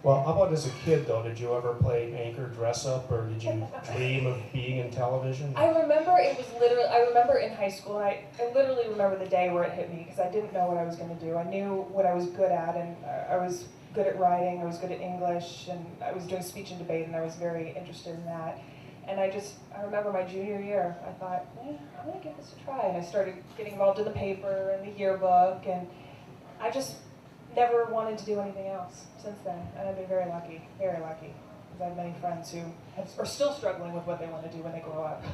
Well, how about as a kid though? Did you ever play anchor dress up, or did you dream of being in television? I remember it was literally, I remember in high school, and I literally remember the day where it hit me, because I didn't know what I was going to do. I knew what I was good at, and I was good at writing, I was good at English, and I was doing speech and debate, and I was very interested in that. And I remember my junior year, I thought, I'm going to give this a try. And I started getting involved in the paper and the yearbook, and I just never wanted to do anything else since then. And I've been very lucky, because I have many friends who are still struggling with what they want to do when they grow up.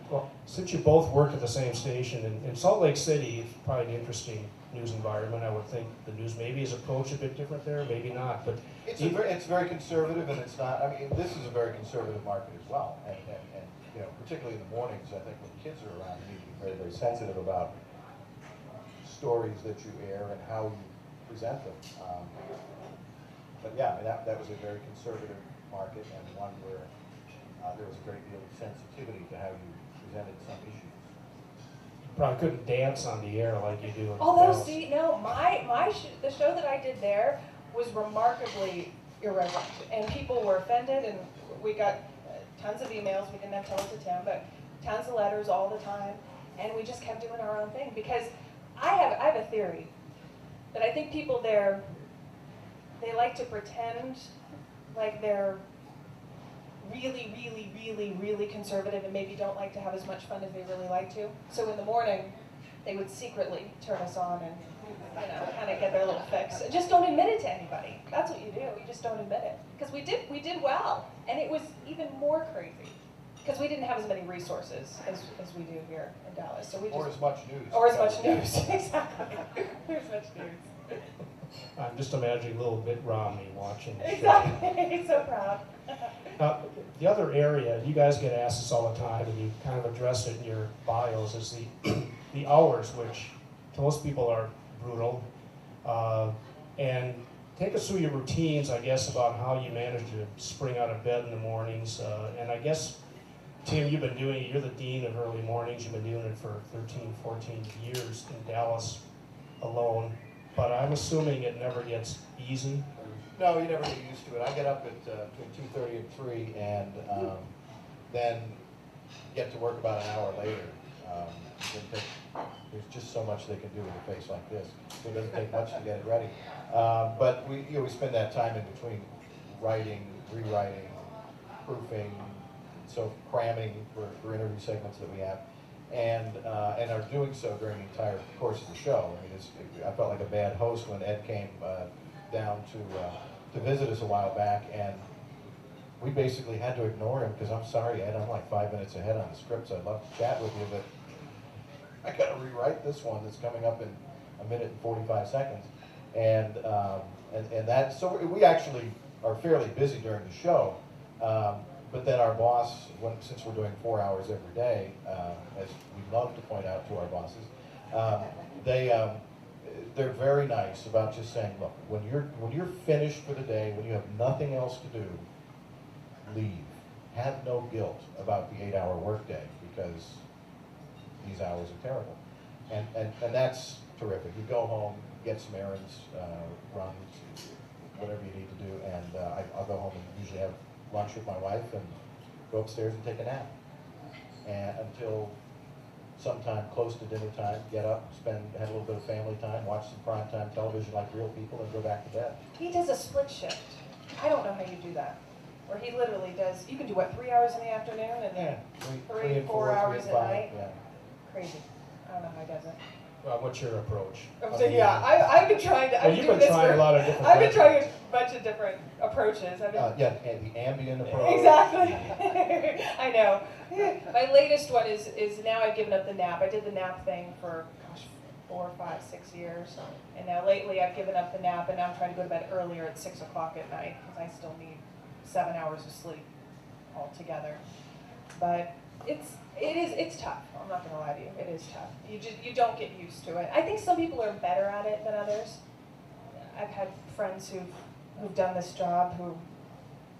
Well, since you both work at the same station, in Salt Lake City, it's probably an interesting news environment. I would think the news maybe is approached a bit different there, maybe not. But it's very conservative, and it's not. I mean, this is a very conservative market as well, and you know, particularly in the mornings. I think when kids are around, you need to be very, very sensitive about stories that you air and how you present them. But yeah, I mean, that was a very conservative market, and one where there was a great deal of sensitivity to how you presented some issues. probably couldn't dance on the air like you do in Although, Dallas. see, no, the show that I did there was remarkably irreverent, and people were offended, and we got tons of emails. We didn't have to tell it to Tim, but tons of letters all the time, and we just kept doing our own thing, because I have a theory that I think people there, they like to pretend like they're really, really, really, really conservative and maybe don't like to have as much fun as they really like to. So in the morning, they would secretly turn us on and, you know, kind of get their little fix. Just don't admit it to anybody. That's what you do. You just don't admit it. Because we did well, and it was even more crazy because we didn't have as many resources as we do here in Dallas. So we just, or as much news. Or as much news, exactly. Or as much news. I'm just imagining little Mitt Romney watching the show. Exactly. He's so proud. Now, the other area, you guys get asked this all the time, and you kind of address it in your bios, is the hours, which to most people are brutal. And take us through your routines, I guess, about how you manage to spring out of bed in the mornings. And I guess, Tim, you've been doing it, you're the dean of early mornings. You've been doing it for 13, 14 years in Dallas alone. But I'm assuming it never gets easy. No, you never get used to it. I get up at between 2:30 and 3, and then get to work about an hour later. There's just so much they can do with a face like this. So it doesn't take much to get it ready. But we spend that time in between writing, rewriting, proofing, so cramming for interview segments that we have, and are doing so during the entire course of the show. I mean, I felt like a bad host when Ed came down to visit us a while back, and we basically had to ignore him because I'm sorry, Ed, I'm like 5 minutes ahead on the scripts. I'd love to chat with you, but I got to rewrite this one that's coming up in 1 minute and 45 seconds, and that. So we actually are fairly busy during the show, but then our boss, since we're doing 4 hours every day, as we love to point out to our bosses, they're very nice about just saying, look, when you're finished for the day, when you have nothing else to do, leave. Have no guilt about the 8-hour workday because these hours are terrible, and that's terrific. You go home, get some errands, runs, whatever you need to do, and I'll go home and usually have lunch with my wife and go upstairs and take a nap, and until sometime close to dinner time, get up, have a little bit of family time, watch some primetime television like real people, and go back to bed. He does a split shift. I don't know how you do that. Where he literally does, you can do what, 3 hours in the afternoon and then three and 4 hours at night? Yeah. Crazy. I don't know how he does it. What's your approach? So yeah, I've been trying to. Well, you've been trying a lot of different. I've been trying a bunch of different approaches. Yeah, and the ambient approach. Exactly. I know. My latest one is now I've given up the nap. I did the nap thing for 4, 5, 6 years, and now lately I've given up the nap, and now I'm trying to go to bed earlier at 6 o'clock at night because I still need 7 hours of sleep altogether. But it's tough. I'm not going to lie to you. It is tough. You don't get used to it. I think some people are better at it than others. I've had friends who've done this job who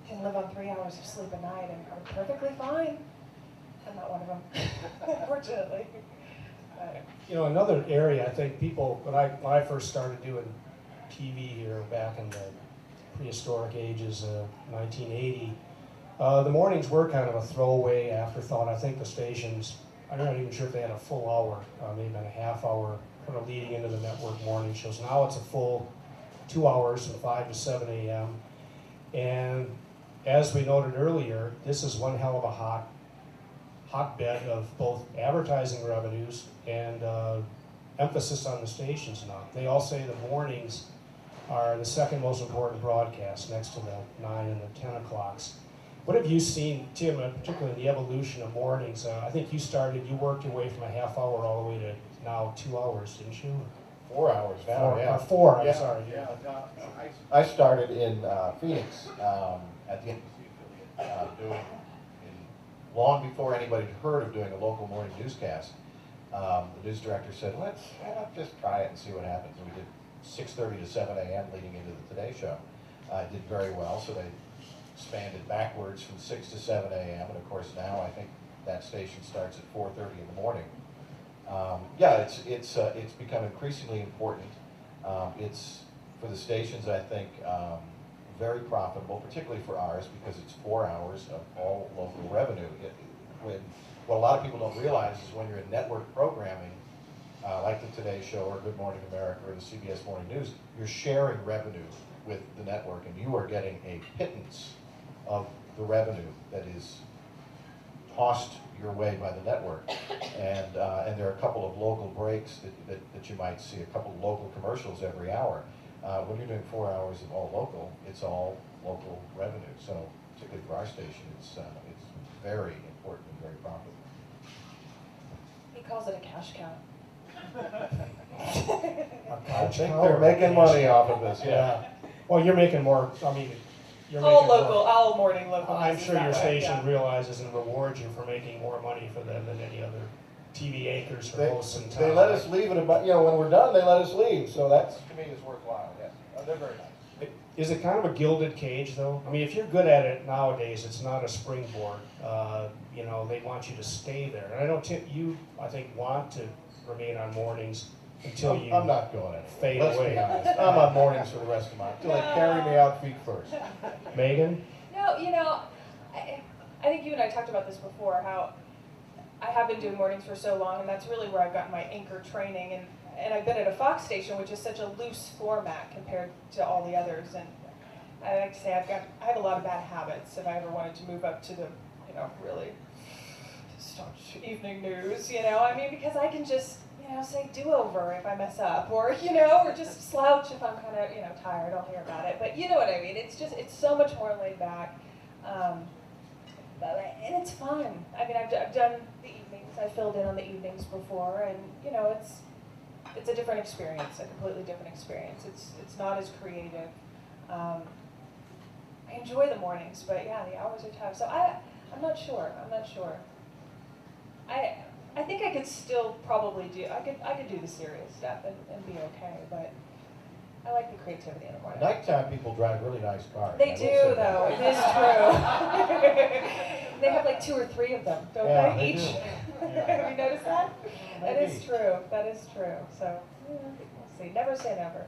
can live on 3 hours of sleep a night and are perfectly fine. I'm not one of them, unfortunately. You know, another area I think people, when I first started doing TV here back in the prehistoric ages, 1980. The mornings were kind of a throwaway afterthought. I think the stations, I'm not even sure if they had a full hour, maybe a half hour, kind of leading into the network morning shows. Now it's a full 2 hours from 5 to 7 a.m. And as we noted earlier, this is one hell of a hotbed of both advertising revenues and emphasis on the stations now. They all say the mornings are the second most important broadcast next to the 9 and the 10 o'clocks. What have you seen, Tim, particularly in the evolution of mornings? I think you worked your way from a half hour all the way to now 2 hours, didn't you? 4 hours now, yeah. Four, I'm Yeah, sorry. Yeah. I started in Phoenix at the doing, long before anybody had heard of doing a local morning newscast. The news director said, why not just try it and see what happens. And we did 6:30 to 7 a.m. leading into the Today Show. Did very well, so they expanded backwards from 6 to 7 a.m. And of course now I think that station starts at 4:30 in the morning. Yeah, it's become increasingly important. It's, for the stations, I think, very profitable, particularly for ours, because it's 4 hours of all local revenue. What a lot of people don't realize is when you're in network programming, like the Today Show or Good Morning America or the CBS Morning News, you're sharing revenue with the network, and you are getting a pittance of the revenue that is tossed your way by the network. And there are a couple of local breaks that you might see, a couple of local commercials every hour. When you're doing 4 hours of all local, it's all local revenue. So particularly for our station, it's very important and very profitable. He calls it a cash cow. I think they're making money off of this, yeah. Well, you're making more, I mean, you're All making local, more. all morning local. I'm news is sure that your way, station yeah. realizes and rewards you for making more money for them than any other TV anchors for hosts in town. They let us leave at about, when we're done, they let us leave. So that's, to me, is worthwhile, yes. They're very nice. Is it kind of a gilded cage, though? I mean, if you're good at it nowadays, it's not a springboard. They want you to stay there. And I know, Tim, you, I think, want to remain on mornings until you I'm not going anywhere. fade Let's away. be honest. I'm on mornings for the rest of my, until they carry me out feet first. Megan? No, I think you and I talked about this before, how I have been doing mornings for so long, and that's really where I've gotten my anchor training, and I've been at a Fox station, which is such a loose format compared to all the others, and I like to say I have a lot of bad habits if I ever wanted to move up to the, really staunch evening news, because I can just, say do-over if I mess up, or, or just slouch if I'm kind of, tired, I'll hear about it, but you know what I mean, it's so much more laid back. And it's fun. I mean, I've done the evenings. I filled in on the evenings before, and it's a different experience, a completely different experience. It's not as creative. I enjoy the mornings, but yeah, the hours are tough. So I'm not sure. I think I could still probably do. I could do the serious stuff and be okay, but I like the creativity in the morning. Nighttime people drive really nice cars. They do, though. It is true. They have like 2 or 3 of them, don't they? Each. Do. Yeah. Have you noticed that? That Maybe. is true. That is true. So, we'll see. Never say never.